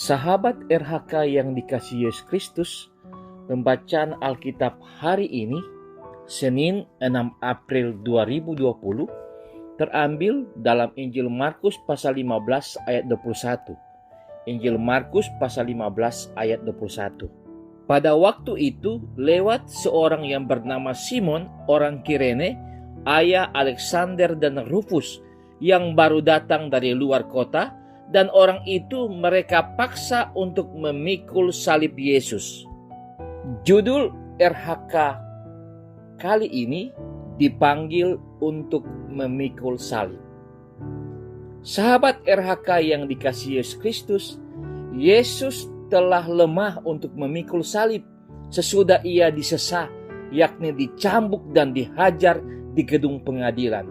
Sahabat RHK yang dikasihi Yesus Kristus, pembacaan Alkitab hari ini, Senin 6 April 2020, terambil dalam Injil Markus pasal 15 ayat 21. Injil Markus pasal 15 ayat 21. Pada waktu itu, lewat seorang yang bernama Simon, orang Kirene, ayah Alexander dan Rufus, yang baru datang dari luar kota, dan orang itu mereka paksa untuk memikul salib Yesus. Judul RHK kali ini dipanggil untuk memikul salib. Sahabat RHK yang dikasihi Yesus Kristus, Yesus telah lemah untuk memikul salib sesudah ia disesah, yakni dicambuk dan dihajar di gedung pengadilan.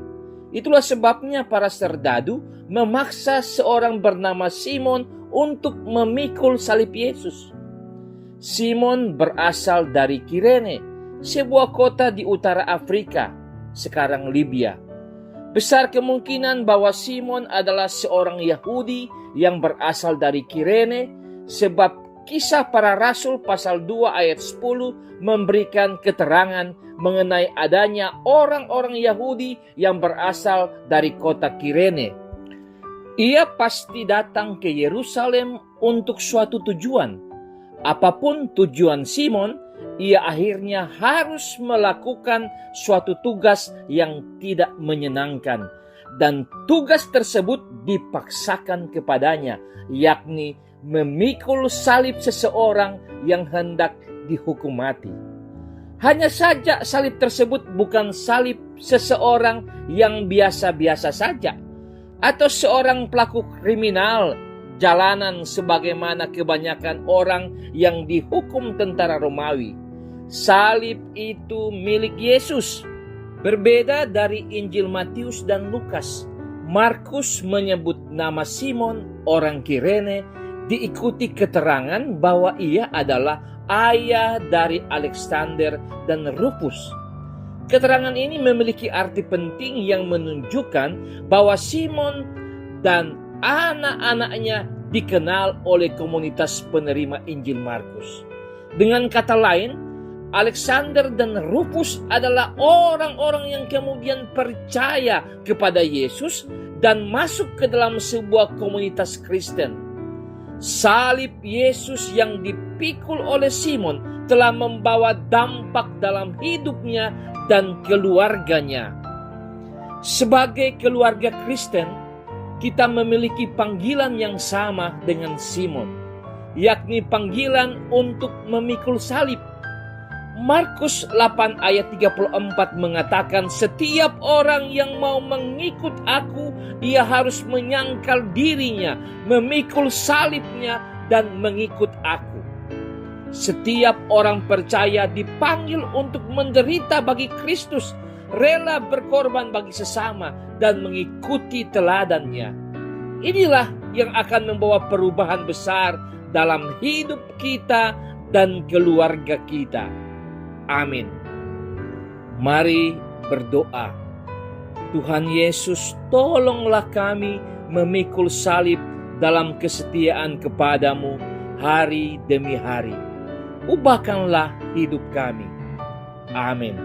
Itulah sebabnya para serdadu memaksa seorang bernama Simon untuk memikul salib Yesus. Simon berasal dari Kirene, sebuah kota di utara Afrika, sekarang Libya. Besar kemungkinan bahwa Simon adalah seorang Yahudi yang berasal dari Kirene, sebab Kisah Para Rasul pasal 2 ayat 10 memberikan keterangan mengenai adanya orang-orang Yahudi yang berasal dari kota Kirene. Ia pasti datang ke Yerusalem untuk suatu tujuan. Apapun tujuan Simon, ia akhirnya harus melakukan suatu tugas yang tidak menyenangkan. Dan tugas tersebut dipaksakan kepadanya, yakni memikul salib seseorang yang hendak dihukum mati. Hanya saja salib tersebut bukan salib seseorang yang biasa-biasa saja, atau seorang pelaku kriminal jalanan sebagaimana kebanyakan orang yang dihukum tentara Romawi. Salib itu milik Yesus. Berbeda dari Injil Matius dan Lukas, Markus menyebut nama Simon, orang Kirene, diikuti keterangan bahwa ia adalah ayah dari Alexander dan Rufus. Keterangan ini memiliki arti penting yang menunjukkan bahwa Simon dan anak-anaknya dikenal oleh komunitas penerima Injil Markus. Dengan kata lain, Alexander dan Rufus adalah orang-orang yang kemudian percaya kepada Yesus dan masuk ke dalam sebuah komunitas Kristen. Salib Yesus yang dipikul oleh Simon telah membawa dampak dalam hidupnya dan keluarganya. Sebagai keluarga Kristen, kita memiliki panggilan yang sama dengan Simon, yakni panggilan untuk memikul salib. Markus 8 ayat 34 mengatakan, setiap orang yang mau mengikut aku, ia harus menyangkal dirinya, memikul salibnya, dan mengikut aku. Setiap orang percaya dipanggil untuk menderita bagi Kristus, rela berkorban bagi sesama, dan mengikuti teladannya. Inilah yang akan membawa perubahan besar dalam hidup kita dan keluarga kita. Amin. Mari berdoa. Tuhan Yesus, tolonglah kami memikul salib dalam kesetiaan kepadamu hari demi hari. Ubahkanlah hidup kami. Amin.